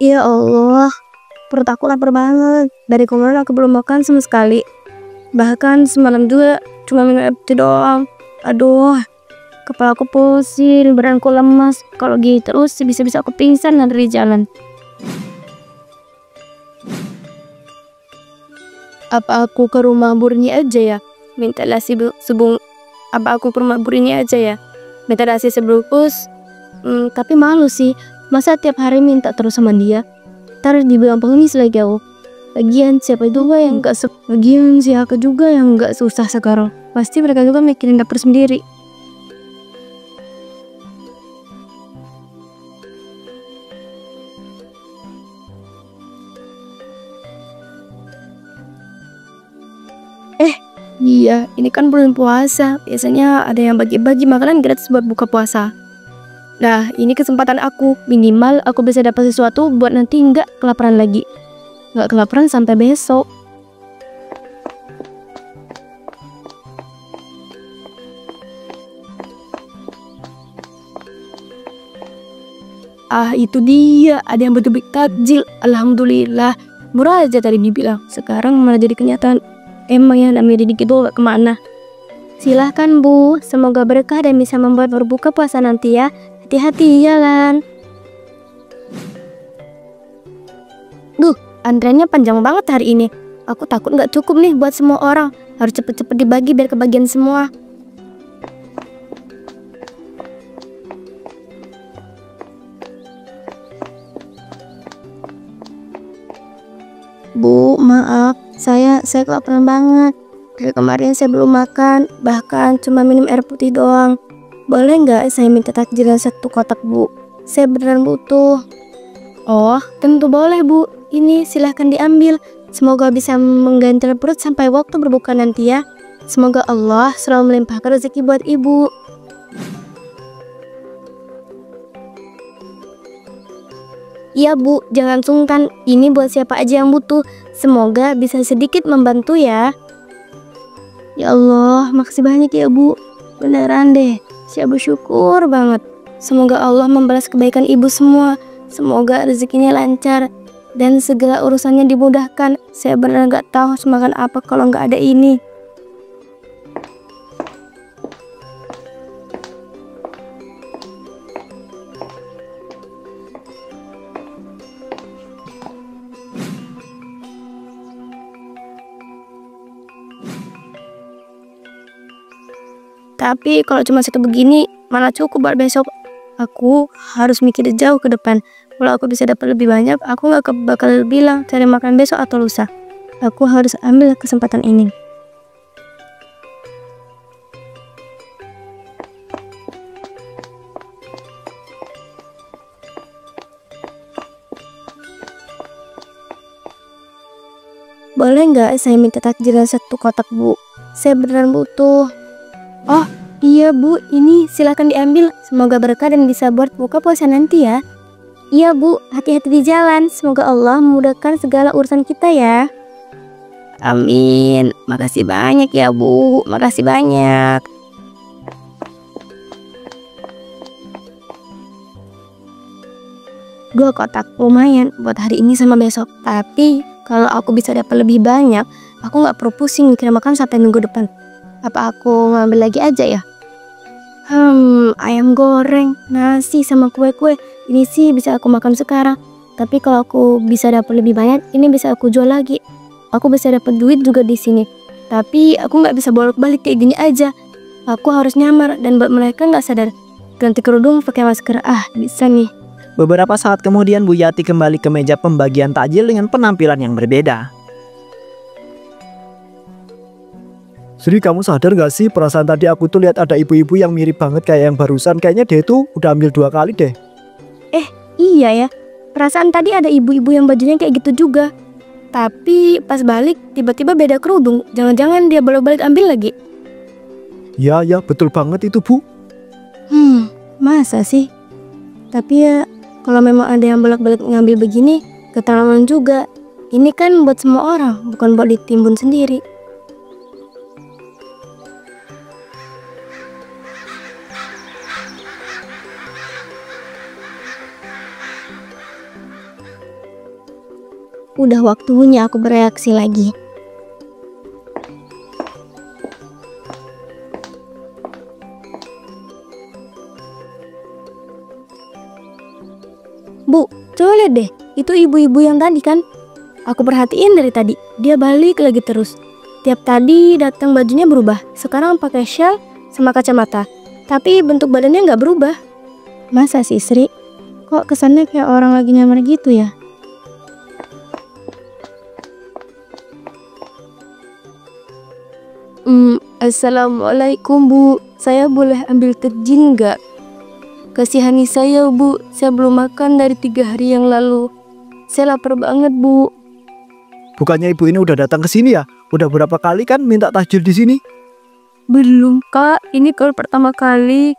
Ya Allah, perut aku lapar banget. Dari kemarin aku belum makan sama sekali. Bahkan semalam juga cuma minum air putih doang. Aduh, kepala aku pusing, badanku lemas. Kalau gini terus bisa-bisa aku pingsan nanti di jalan. Apa aku ke rumah Burni aja ya? Minta nasi sebung. Apa aku ke rumah Burni aja ya? Minta nasi sebungkus. Tapi malu sih. Masa tiap hari minta terus sama dia? Ntar dibilang pengemis lagi aku. Lagian siapa juga yang Lagian siapa juga yang nggak susah sekarang. Pasti mereka juga mikirin dapur sendiri. Iya, ini kan bulan puasa. Biasanya ada yang bagi-bagi makanan gratis buat buka puasa. Nah, ini kesempatan aku. Minimal aku bisa dapat sesuatu buat nanti nggak kelaparan lagi. Nggak kelaparan sampai besok. Itu dia. Ada yang betul-betul takjil. Alhamdulillah. Murah aja tadi dibilang. Sekarang malah jadi kenyataan. Emang ya namanya dikit itu gak kemana. Silahkan Bu. Semoga berkah dan bisa membuat berbuka puasa nanti ya. Hati-hati ya kan. Duh, antreannya panjang banget hari ini. Aku takut gak cukup nih buat semua orang. Harus cepet-cepet dibagi biar kebagian semua. Bu, maaf, saya kelaparan banget. Dari kemarin saya belum makan, bahkan cuma minum air putih doang. Boleh nggak saya minta takjil 1 kotak, Bu? Saya beneran butuh. Oh, tentu boleh, Bu. Ini silahkan diambil. Semoga bisa mengganjal perut sampai waktu berbuka nanti ya. Semoga Allah selalu melimpahkan rezeki buat Ibu. Iya Bu, jangan sungkan. Ini buat siapa aja yang butuh. Semoga bisa sedikit membantu ya. Ya Allah, makasih banyak ya Bu. Beneran deh, saya bersyukur banget. Semoga Allah membalas kebaikan Ibu semua. Semoga rezekinya lancar dan segala urusannya dimudahkan. Saya beneran gak tahu harus makan apa kalau gak ada ini. Tapi kalau cuma satu begini, mana cukup buat besok. Aku harus mikir jauh ke depan. Kalau aku bisa dapat lebih banyak, aku gak bakal bilang cari makan besok atau lusa. Aku harus ambil kesempatan ini. Boleh nggak saya minta takjil 1 kotak Bu? Saya beneran butuh. Oh iya Bu, ini silahkan diambil. Semoga berkah dan bisa buat buka puasa nanti ya. Iya Bu, hati-hati di jalan. Semoga Allah memudahkan segala urusan kita ya. Amin. Makasih banyak ya Bu. Makasih banyak. 2 kotak lumayan buat hari ini sama besok. Tapi kalau aku bisa dapat lebih banyak, aku nggak perlu pusing mikir makan sampai minggu depan. Apa aku ngambil lagi aja ya? Ayam goreng, nasi sama kue-kue. Ini sih bisa aku makan sekarang. Tapi kalau aku bisa dapat lebih banyak, ini bisa aku jual lagi. Aku bisa dapat duit juga di sini. Tapi aku nggak bisa bolak-balik kayak gini aja. Aku harus nyamar dan buat mereka nggak sadar. Ganti kerudung, pakai masker. Bisa nih. Beberapa saat kemudian Bu Yati kembali ke meja pembagian takjil dengan penampilan yang berbeda. Sri, kamu sadar gak sih perasaan tadi aku tuh lihat ada ibu-ibu yang mirip banget kayak yang barusan. Kayaknya dia tuh udah ambil 2 kali deh. Iya ya, perasaan tadi ada ibu-ibu yang bajunya kayak gitu juga. Tapi pas balik tiba-tiba beda kerudung. Jangan-jangan dia bolak-balik ambil lagi. Ya betul banget itu Bu. Masa sih? Tapi ya kalau memang ada yang bolak-balik ngambil begini, keterlaluan juga. Ini kan buat semua orang, bukan buat ditimbun sendiri. Udah waktunya aku bereaksi lagi. Bu, coba lihat deh. Itu ibu-ibu yang tadi kan? Aku perhatiin dari tadi. Dia balik lagi terus. Tiap tadi datang bajunya berubah. Sekarang pakai shawl sama kacamata. Tapi bentuk badannya nggak berubah. Masa sih, Sri? Kok kesannya kayak orang lagi nyamar gitu ya? Assalamualaikum, Bu. Saya boleh ambil takjil nggak? Kasihani saya, Bu. Saya belum makan dari 3 hari yang lalu. Saya lapar banget, Bu. Bukannya ibu ini udah datang ke sini ya? Udah berapa kali kan minta takjil di sini? Belum, Kak. Ini kalau pertama kali.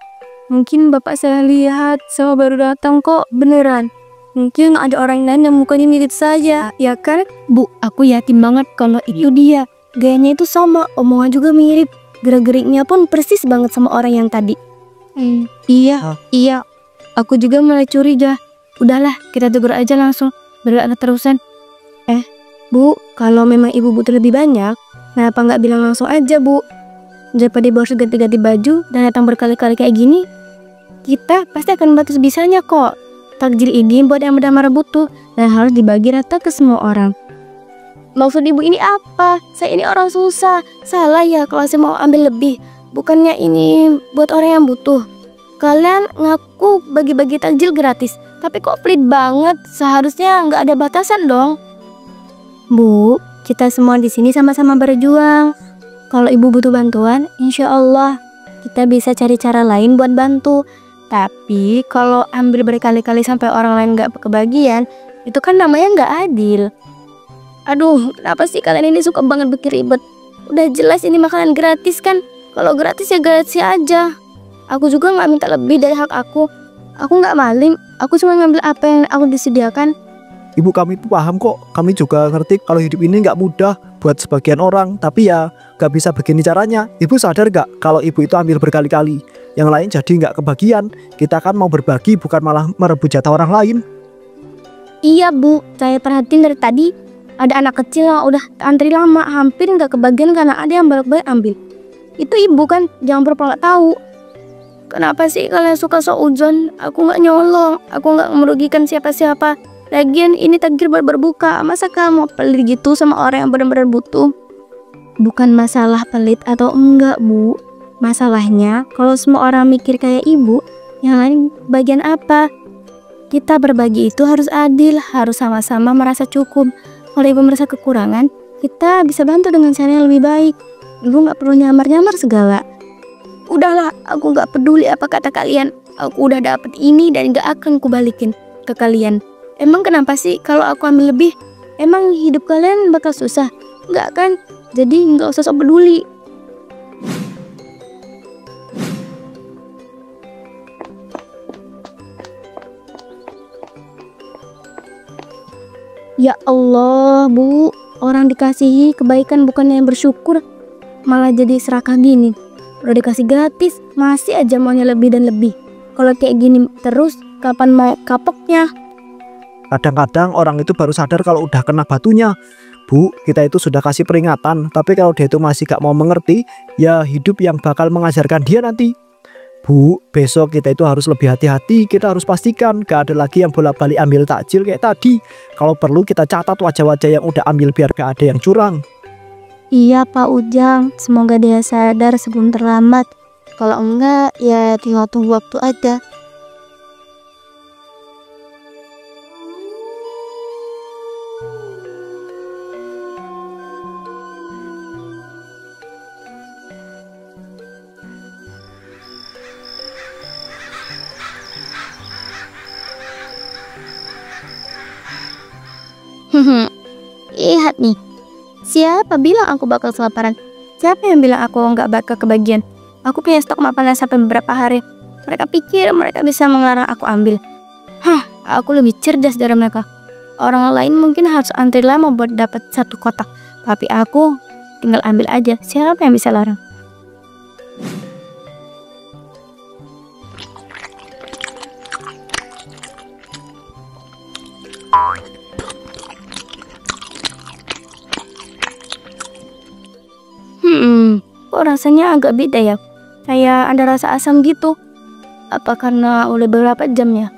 Mungkin Bapak salah lihat. Saya baru datang kok, beneran. Mungkin ada orang lain yang mukanya mirip saja, ya kan? Bu, aku yakin banget kalau itu dia. Gayanya itu sama, omongan juga mirip. Gerak-geriknya pun persis banget sama orang yang tadi. Iya. Aku juga mulai curiga. Udahlah, kita tegur aja langsung. Biar ada terusan. Bu, kalau memang ibu butuh lebih banyak, kenapa nggak bilang langsung aja, Bu? Daripada ibu harus ganti-ganti baju dan datang berkali-kali kayak gini, kita pasti akan bantu sebisanya kok. Takjil ini buat yang benar-benar butuh dan harus dibagi rata ke semua orang. Maksud ibu ini apa? Saya ini orang susah. Salah ya kalau saya mau ambil lebih. Bukannya ini buat orang yang butuh. Kalian ngaku bagi-bagi takjil gratis, tapi kok pelit banget. Seharusnya nggak ada batasan dong. Bu, kita semua di sini sama-sama berjuang. Kalau ibu butuh bantuan, insya Allah kita bisa cari cara lain buat bantu. Tapi kalau ambil berkali-kali sampai orang lain nggak kebagian, itu kan namanya nggak adil. Aduh, kenapa sih kalian ini suka banget bikin ribet? Udah jelas ini makanan gratis kan? Kalau gratis ya gratis aja. Aku juga nggak minta lebih dari hak aku. Aku nggak maling. Aku cuma ngambil apa yang aku disediakan. Ibu kami itu paham kok. Kami juga ngerti kalau hidup ini nggak mudah buat sebagian orang. Tapi ya nggak bisa begini caranya. Ibu sadar nggak kalau ibu itu ambil berkali-kali? Yang lain jadi nggak kebagian. Kita kan mau berbagi bukan malah merebut jatah orang lain. Iya, Bu, saya perhatiin dari tadi. Ada anak kecil yang udah antri lama, hampir nggak kebagian karena ada yang balik-balik ambil. Itu ibu kan, jangan berpura nggak tahu. Kenapa sih kalian suka seuzon? Aku nggak nyolong, aku nggak merugikan siapa-siapa. Lagian ini takjil buat berbuka, masa kamu pelit gitu sama orang yang benar-benar butuh? Bukan masalah pelit atau enggak, Bu. Masalahnya kalau semua orang mikir kayak ibu, yang lain bagian apa? Kita berbagi itu harus adil, harus sama-sama merasa cukup. Kalau ibu merasa kekurangan, kita bisa bantu dengan cara yang lebih baik. Ibu nggak perlu nyamar-nyamar segala. Udahlah, aku nggak peduli apa kata kalian. Aku udah dapet ini dan nggak akan kubalikin ke kalian. Emang kenapa sih kalau aku ambil lebih? Emang hidup kalian bakal susah? Nggak kan? Jadi nggak usah sok peduli. Ya Allah, Bu, orang dikasihi kebaikan bukannya yang bersyukur, malah jadi serakah gini. Udah dikasih gratis, masih aja maunya lebih dan lebih. Kalau kayak gini terus, kapan mau kapoknya? Kadang-kadang orang itu baru sadar kalau udah kena batunya. Bu, kita itu sudah kasih peringatan. Tapi kalau dia itu masih gak mau mengerti, ya hidup yang bakal mengajarkan dia nanti. Bu, besok kita itu harus lebih hati-hati. Kita harus pastikan gak ada lagi yang bolak-balik ambil takjil kayak tadi. Kalau perlu kita catat wajah-wajah yang udah ambil biar gak ada yang curang. Iya, Pak Ujang, semoga dia sadar sebelum terlambat. Kalau enggak, ya tinggal tunggu waktu aja. Lihat nih, siapa bilang aku bakal kelaparan? Siapa yang bilang aku nggak bakal kebagian? Aku punya stok makanan sampai beberapa hari. Mereka pikir mereka bisa mengarang aku ambil. Aku lebih cerdas dari mereka. Orang lain mungkin harus antri lama buat dapat satu kotak, tapi aku tinggal ambil aja. Siapa yang bisa larang? kok rasanya agak beda ya. Kayak ada rasa asam gitu. Apa karena udah beberapa jam ya?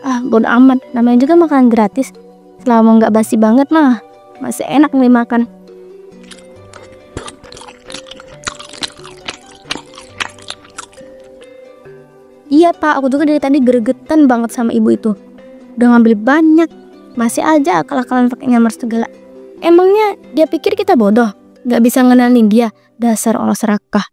Ah, bodo amat. Namanya juga makanan gratis. Selama nggak basi banget mah, masih enak nih makan. Iya pak, aku juga dari tadi gregetan banget sama ibu itu. Udah ngambil banyak, masih aja akal-akalan pakai nyamar segala. Emangnya dia pikir kita bodoh? Gak bisa ngenalin dia, dasar orang serakah.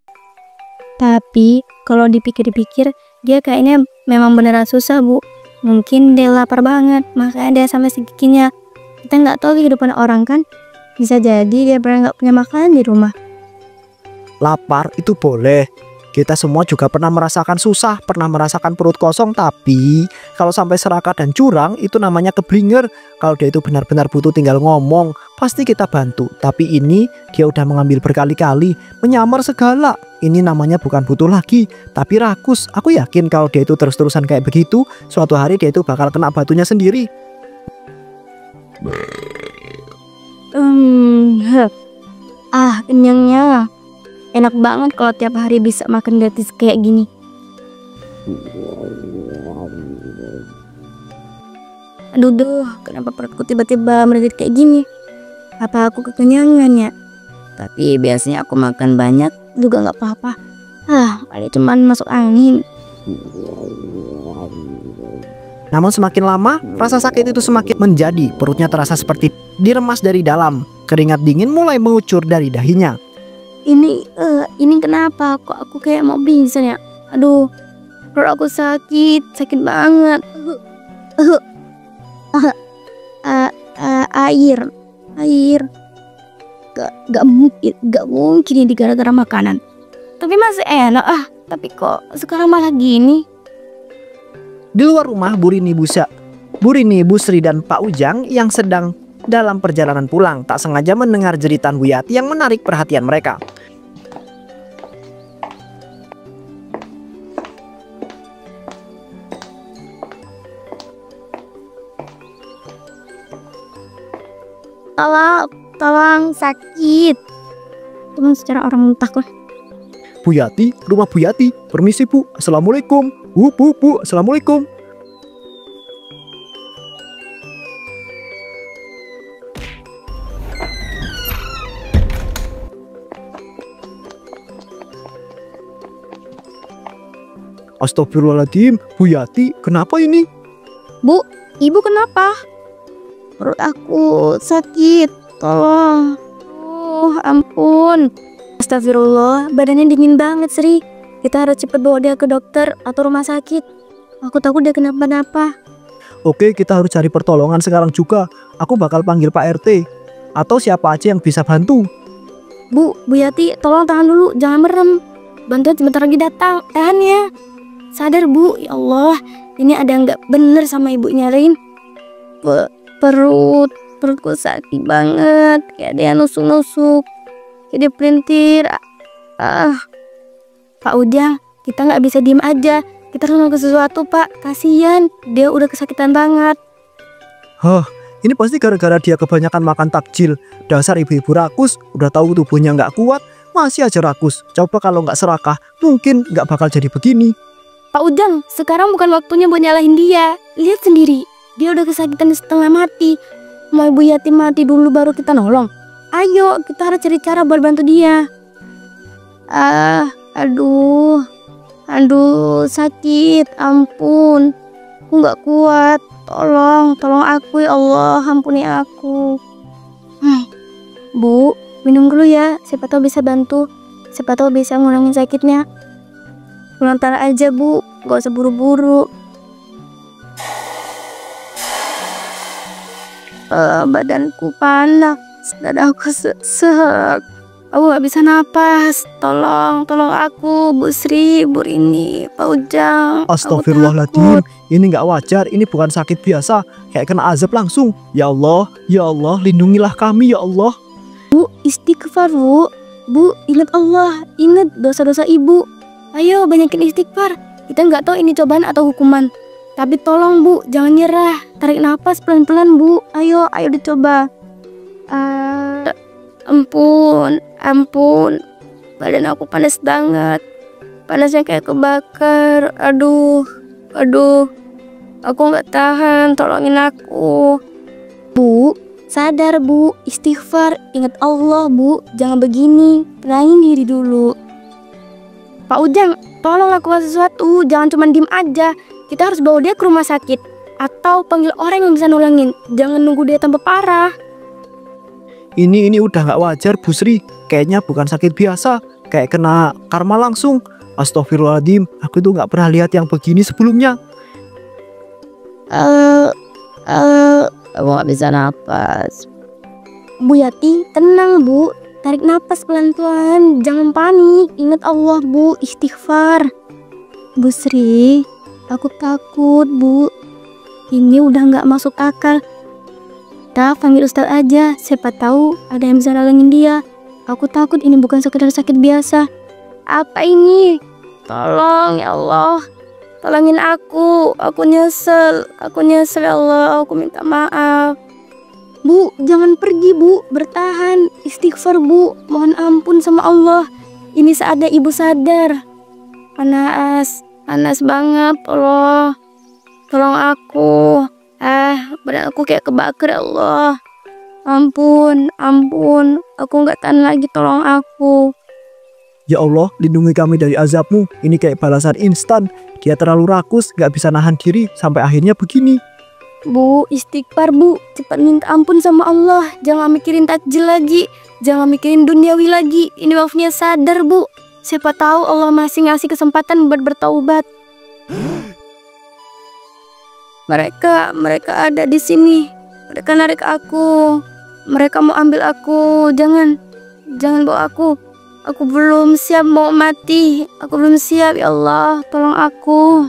Tapi kalau dipikir-pikir, dia kayaknya memang beneran susah bu. Mungkin dia lapar banget, makanya dia sampai segiginya. Kita nggak tahu kehidupan orang kan. Bisa jadi dia pernah nggak punya makanan di rumah. Lapar itu boleh. Kita semua juga pernah merasakan susah, pernah merasakan perut kosong. Tapi kalau sampai serakah dan curang, itu namanya keblinger. Kalau dia itu benar-benar butuh tinggal ngomong, pasti kita bantu. Tapi ini dia udah mengambil berkali-kali, menyamar segala. Ini namanya bukan butuh lagi, tapi rakus. Aku yakin kalau dia itu terus-terusan kayak begitu, suatu hari dia itu bakal kena batunya sendiri. Kenyangnya. Enak banget kalau tiap hari bisa makan gratis kayak gini. Aduh, kenapa perutku tiba-tiba menderit kayak gini? Apa aku kekenyangan ya? Tapi biasanya aku makan banyak juga nggak apa-apa. Kali cuman masuk angin. Namun semakin lama, rasa sakit itu semakin menjadi. Perutnya terasa seperti diremas dari dalam. Keringat dingin mulai mengucur dari dahinya. Ini kenapa? Kok aku kayak mau pingsan ya? Aduh, perut aku sakit banget. Air. Gak mungkin ini gara-gara makanan. Tapi masih enak tapi kok sekarang malah gini. Di luar rumah, Bu Rini, Bu Sri dan Pak Ujang yang sedang dalam perjalanan pulang tak sengaja mendengar jeritan Bu Yati yang menarik perhatian mereka. Tolong sakit. Teman secara orang mentah kok. Bu Yati, rumah Bu Yati. Permisi Bu, assalamualaikum. Bu, assalamualaikum. Astagfirullahaladzim, Bu Yati, kenapa ini? Bu, ibu kenapa? Perut aku sakit, tolong. Ampun. Astagfirullah, badannya dingin banget Sri. Kita harus cepet bawa dia ke dokter atau rumah sakit. Aku takut dia kenapa-napa. Oke, kita harus cari pertolongan sekarang juga. Aku bakal panggil Pak RT atau siapa aja yang bisa bantu. Bu Yati, tolong tahan dulu, jangan merem. Bantuan sebentar lagi datang, tahan ya. Sadar Bu, ya Allah, ini ada nggak bener sama ibunya Rin. Perutku sakit banget, kayak dia nusuk-nusuk, kayak dia pelintir. Pak Ujang, kita nggak bisa diem aja, kita harus melakukan sesuatu Pak, kasihan, dia udah kesakitan banget. Ini pasti gara-gara dia kebanyakan makan takjil. Dasar ibu-ibu rakus, udah tahu tubuhnya nggak kuat, masih aja rakus. Coba kalau nggak serakah, mungkin nggak bakal jadi begini. Pak Ujang, sekarang bukan waktunya buat nyalahin dia. Lihat sendiri, dia udah kesakitan setengah mati. Mau Ibu Yati mati dulu baru kita nolong. Ayo, kita harus cari cara buat bantu dia. Aduh, sakit, ampun. Aku nggak kuat. Tolong aku ya Allah, ampuni aku. Bu, minum dulu ya. Siapa tahu bisa bantu. Siapa tahu bisa ngurangin sakitnya. Sebentar aja Bu, gak usah buru-buru. Badanku panas, dadaku sesek. Aku gak bisa napas. Tolong aku, Bu Sri, Bu Rini, Pak Ujang. Astagfirullahaladzim, ini gak wajar, ini bukan sakit biasa, kayak kena azab langsung. Ya Allah, lindungilah kami ya Allah. Bu, istighfar Bu. Bu, ingat Allah, ingat dosa-dosa Ibu. Ayo banyakin istighfar. Kita nggak tahu ini cobaan atau hukuman. Tapi tolong Bu, jangan nyerah. Tarik nafas pelan-pelan Bu. Ayo dicoba. Ampun. badan aku panas banget. Panasnya kayak kebakar. Aduh, aku nggak tahan, tolongin aku. Bu, sadar Bu, istighfar, ingat Allah Bu, jangan begini, tenangin diri dulu. Pak Ujang, tolong lakukan sesuatu, jangan cuma diem aja. Kita harus bawa dia ke rumah sakit atau panggil orang yang bisa nolongin. Jangan nunggu dia tambah parah. Ini udah nggak wajar Bu Sri. Kayaknya bukan sakit biasa, kayak kena karma langsung. Astagfirullahaladzim, aku tuh nggak pernah lihat yang begini sebelumnya. Aku nggak bisa napas. Bu Yati, tenang Bu, tarik napas pelan-pelan, jangan panik. Ingat Allah Bu, istighfar. Bu Sri, aku takut Bu. Ini udah nggak masuk akal. Kita panggil Ustadz aja, siapa tahu ada yang bisa nolongin dia. Aku takut ini bukan sekedar sakit biasa. Apa ini? Tolong ya Allah, tolongin aku nyesel ya Allah, aku minta maaf. Bu, jangan pergi Bu, bertahan, istighfar Bu, mohon ampun sama Allah. Ini saatnya ibu sadar. Panas banget Allah, tolong aku. Badan aku kayak kebakar ya Allah. Ampun, aku nggak tahan lagi, tolong aku. Ya Allah, lindungi kami dari azabmu. Ini kayak balasan instan. Dia terlalu rakus, gak bisa nahan diri, sampai akhirnya begini. Bu, istighfar Bu, cepat minta ampun sama Allah. Jangan mikirin takjil lagi, jangan mikirin duniawi lagi. Ini waktunya sadar Bu. Siapa tahu Allah masih ngasih kesempatan buat bertaubat. Mereka ada di sini. Mereka narik aku. Mereka mau ambil aku. Jangan bawa aku. Aku belum siap mau mati. Aku belum siap ya Allah, tolong aku.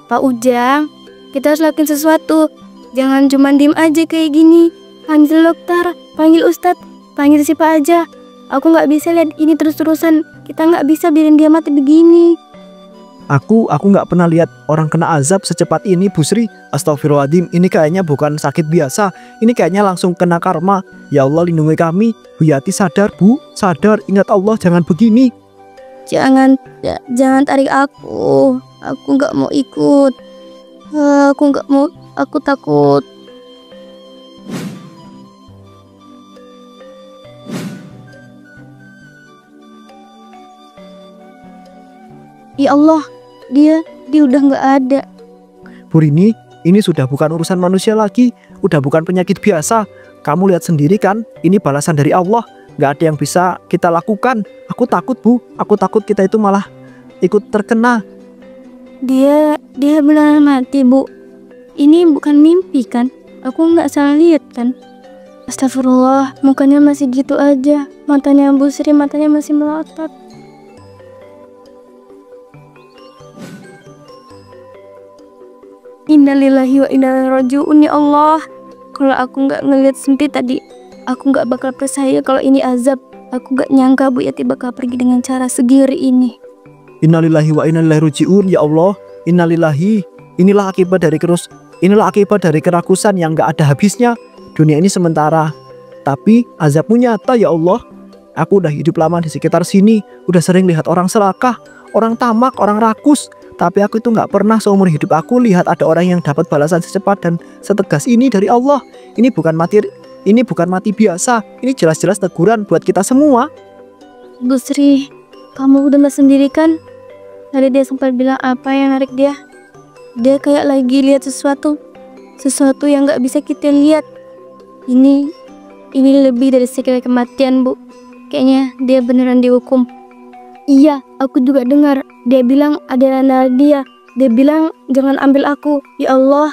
Pak Ujang, kita harus lakukan sesuatu. Jangan cuma diem aja kayak gini. Panggil dokter, panggil ustadz, panggil siapa aja. Aku nggak bisa lihat ini terus-terusan. Kita nggak bisa biarin dia mati begini. Aku nggak pernah lihat orang kena azab secepat ini Bu Sri. Astagfirullahaladzim, ini kayaknya bukan sakit biasa. Ini kayaknya langsung kena karma. Ya Allah, lindungi kami. Bu Yati sadar Bu, sadar, ingat Allah, jangan begini. Jangan tarik aku. Aku nggak mau ikut. Aku takut. Ya Allah, dia udah nggak ada. Bu Rini, ini sudah bukan urusan manusia lagi, udah bukan penyakit biasa. Kamu lihat sendiri kan, ini balasan dari Allah. Gak ada yang bisa kita lakukan. Aku takut Bu, aku takut kita itu malah ikut terkena. Dia benar mati Bu. Ini bukan mimpi kan? Aku nggak salah lihat kan? Astagfirullah, mukanya masih gitu aja. Matanya Bu Sri, matanya masih melotot. Innalillahi wa inna ilaihi raji'un. Ya Allah, kalau aku nggak ngeliat Sempi tadi, aku nggak bakal percaya kalau ini azab. Aku nggak nyangka Bu Yati bakal pergi dengan cara segiri ini. Innalillahi wa inna ilaihi raji'un. Ya Allah, innalillahi. Inilah akibat dari kerakusan yang nggak ada habisnya. Dunia ini sementara, tapi azabmu nyata ya Allah. Aku udah hidup lama di sekitar sini, udah sering lihat orang serakah, orang tamak, orang rakus. Tapi aku itu nggak pernah seumur hidup aku lihat ada orang yang dapat balasan secepat dan setegas ini dari Allah. Ini bukan mati biasa. Ini jelas-jelas teguran buat kita semua. Bu Sri, kamu udah sendiri kan? Tadi dia sempat bilang apa yang narik dia. Dia kayak lagi lihat sesuatu yang nggak bisa kita lihat. Ini lebih dari sekedar kematian Bu. Kayaknya dia beneran dihukum. Iya, aku juga dengar. Dia bilang ada nanda dia. Dia bilang jangan ambil aku. Ya Allah,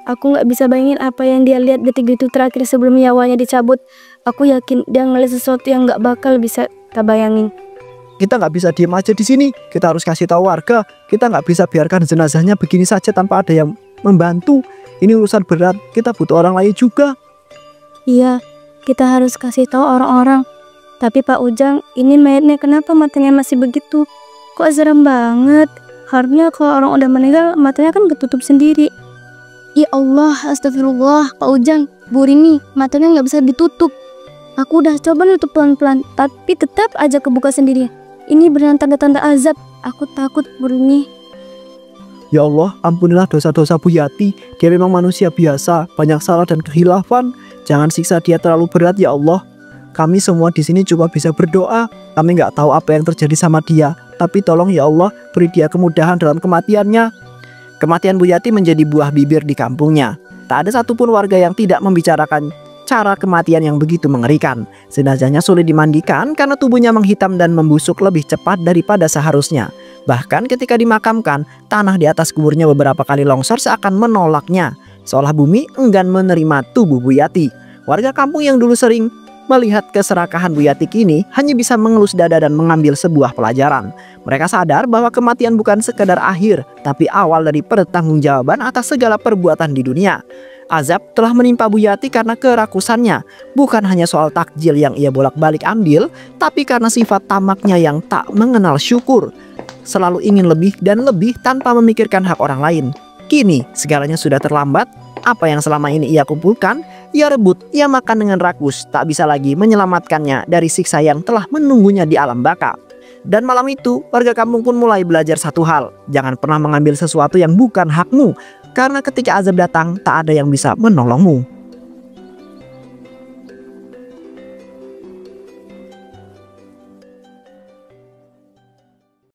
aku nggak bisa bayangin apa yang dia lihat detik-detik terakhir sebelum nyawanya dicabut. Aku yakin dia ngeliat sesuatu yang nggak bakal bisa kita bayangin. Kita nggak bisa diem aja di sini. Kita harus kasih tahu warga. Kita nggak bisa biarkan jenazahnya begini saja tanpa ada yang membantu. Ini urusan berat. Kita butuh orang lain juga. Iya, kita harus kasih tahu orang-orang. Tapi Pak Ujang, ini mayatnya kenapa matanya masih begitu? Kok serem banget? Harusnya kalau orang udah meninggal, matanya kan ketutup sendiri. Ya Allah, astagfirullah, Pak Ujang, Bu Rini, matanya nggak bisa ditutup. Aku udah coba nutup pelan-pelan, tapi tetap aja kebuka sendiri. Ini beneran tanda-tanda azab. Aku takut Murni. Ya Allah, ampunilah dosa-dosa Bu Yati. Dia memang manusia biasa, banyak salah dan kehilafan. Jangan siksa dia terlalu berat ya Allah. Kami semua di sini cuma bisa berdoa. Kami nggak tahu apa yang terjadi sama dia. Tapi tolong ya Allah, beri dia kemudahan dalam kematiannya. Kematian Bu Yati menjadi buah bibir di kampungnya. Tak ada satupun warga yang tidak membicarakan cara kematian yang begitu mengerikan. Jenazahnya sulit dimandikan karena tubuhnya menghitam dan membusuk lebih cepat daripada seharusnya. Bahkan ketika dimakamkan, tanah di atas kuburnya beberapa kali longsor seakan menolaknya. Seolah bumi enggan menerima tubuh Bu Yati. Warga kampung yang dulu sering melihat keserakahan Bu Yati kini hanya bisa mengelus dada dan mengambil sebuah pelajaran. Mereka sadar bahwa kematian bukan sekedar akhir, tapi awal dari pertanggungjawaban atas segala perbuatan di dunia. Azab telah menimpa Bu Yati karena kerakusannya, bukan hanya soal takjil yang ia bolak-balik ambil, tapi karena sifat tamaknya yang tak mengenal syukur. Selalu ingin lebih dan lebih tanpa memikirkan hak orang lain. Kini segalanya sudah terlambat. Apa yang selama ini ia kumpulkan, ia rebut, ia makan dengan rakus, tak bisa lagi menyelamatkannya dari siksa yang telah menunggunya di alam baka. Dan malam itu, warga kampung pun mulai belajar satu hal. Jangan pernah mengambil sesuatu yang bukan hakmu, karena ketika azab datang, tak ada yang bisa menolongmu.